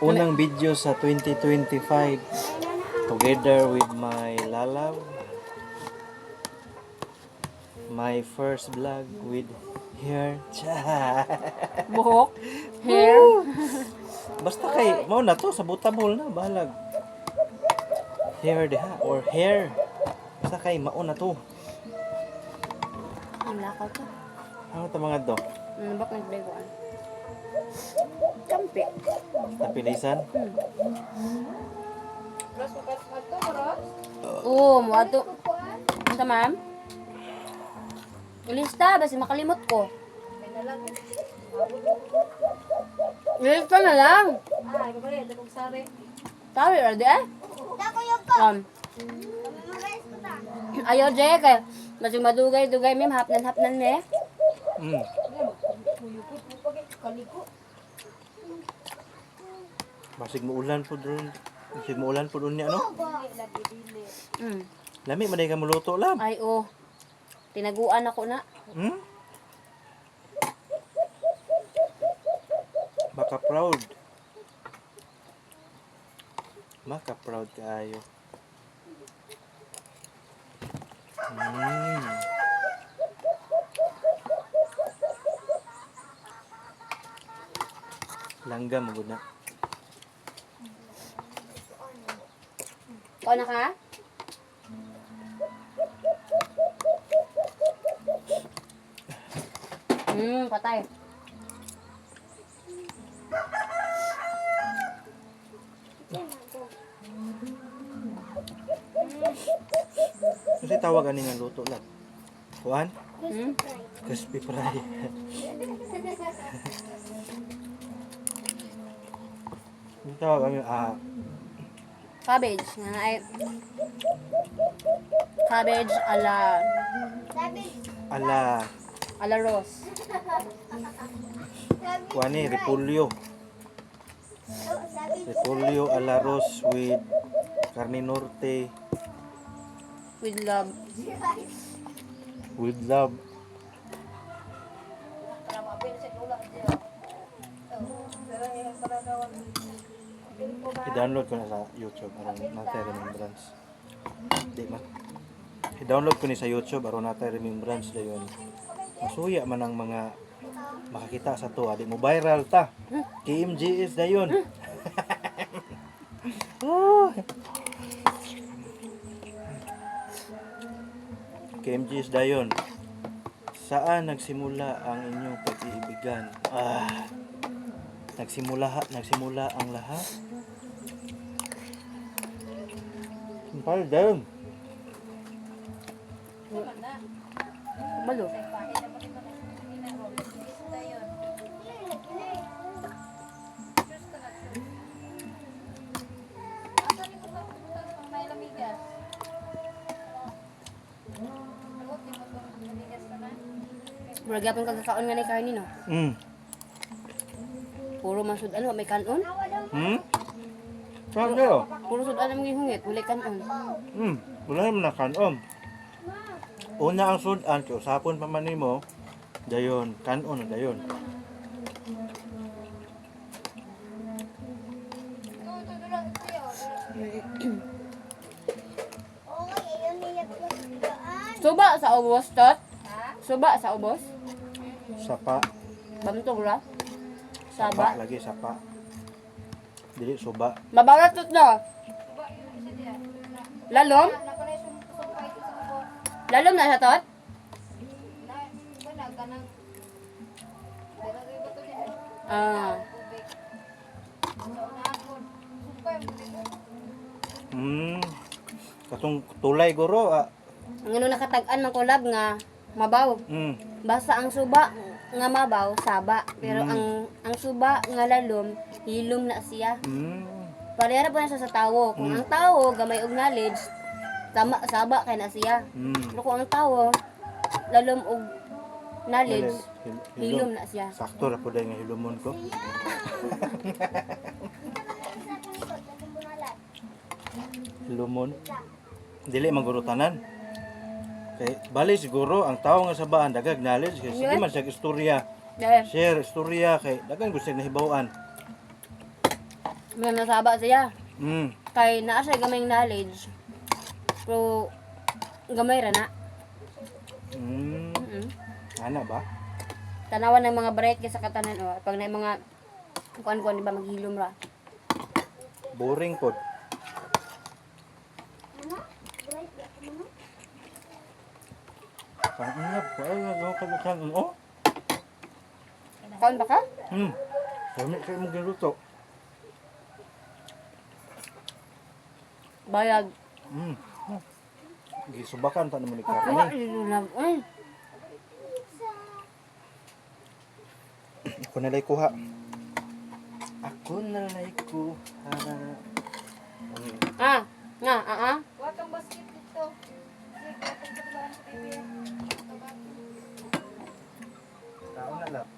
Unang video sa 2025 together with my lalaw. My first vlog with hair. Buhok. Hair. Basta kay mao na to sa butabol na balag. Hair diha or hair. Basta kay mao na to. Ang lakaw to. Ano to mga to? Bak nagbegoan. Kampi. Tapilisan. Oo, mo ato. Ano ma'am? Ilista, basi makalimot ko. Ilista na lang. Tawi, ordi eh? Ayaw, Jay, kaya masing madugay-dugay, ma'am, hapnan-hapnan eh. Mm. Basig mo ulan po doon. Basig mo ulan po doon niya, no? Lami, maday ka muluto lang. Ay, oh. Tinaguan ako na. Hmm? Maka proud. Maka proud kaayo. Langgam mo na. Ikaw na ka? Patay. Kasi tawag ani nga luto lang. Kuan? Hmm? Crispy fry. Ang tawag ani Cabbage. Nga ay. Cabbage ala ala rose. kuan ni repolyo. Repolyo ala rose with carne norte With love. with love. I-download ko na sa YouTube aron natay remembrance. Di ma. I-download ko ni sa YouTube aron natay remembrance dayon. Masuya man ang mga makakita sa to, di mo viral ta. KMGS dayon. Oh. KMGS dayon. Saan nagsimula ang inyong pag-iibigan? Nagsimula ang lahat. Simpal dayon. Balo. Muragapon kagakaon nga ni karni no. Puro masud ano may kanon. Saan kayo? Puro sud ano mga hungit, wala kanon. Wala naman na kanon. Una ang sudan, kaya usapon pa man nimo, dayon, kanon na dayon. Suba sa ubos tot. Suba sa ubos. Sapa, Bamtog ra. sapa Saba. lagi sapa. Dili suba. Mabarat tot na. Lalom? Lalom na sa tot? Ah. Katong tulay guro. Ang ano nakatag-an ng collab nga mabaw. Basta ang suba nga mabaw, saba. Pero ang suba nga lalom, hilom na siya. Parehara po na siya sa tawo. Kung ang tawo, gamay og knowledge, tama, saba kay na siya. Pero kung ang tawo, lalom og knowledge, hilom na siya. Sakto ra po dahil nga hilumon ko. Hilumon. Dili magurutanan. Kay bali siguro ang tao nga sabaan dagag knowledge kay sige man siya istorya. Dahil, Share istorya kay dagan gusto na hibaw-an. May nasaba siya. Mm. Kay naa siya gamayng knowledge. Pero gamay ra na. Ana ba? Tanawan ng mga break sa katanan o pag na mga kuan-kuan di ba maghilom ra. Boring pod. Ang inap, ay nagkakalukan oh. Kaon ba ka? Dami kayo mong giluto. Bayag. Gisubakan ta naman ni Kuha Karne. ilulam. Ako na lay kuha. Ako na lay kuha. Ah. Wakang basket dito. Tao na lang.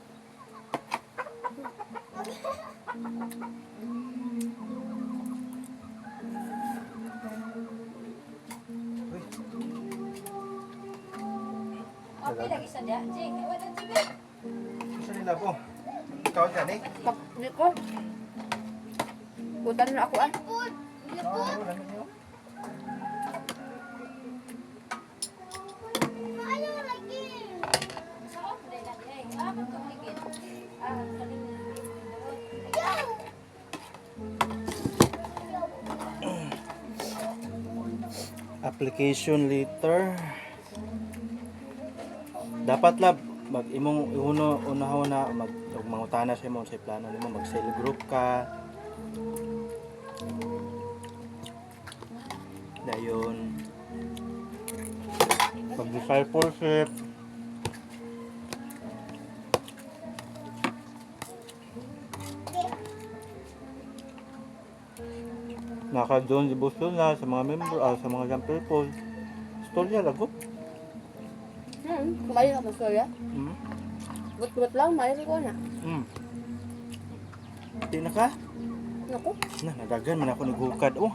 Uy, Okay lagi sa dia. Jing, wala TV. isa nila po. Ikaw ka ni? Di ko. Utan na ako ah. Wala na niyo. Sa ako dai na dia. Magkaligid. Kaling. Application letter. Dapat lab mag imong unahon na mangutana sa imong sa plano nimo mag cell group ka. Dayon pag discipleship. Naka-doon devotion na sa mga member, sa mga young people. Storya lagot. Kumain ako sa ya. Mm. Gut-gut lang, mayroon ko na. Di na ka? Naku. Na, nadagan man ako naghukad. Oh,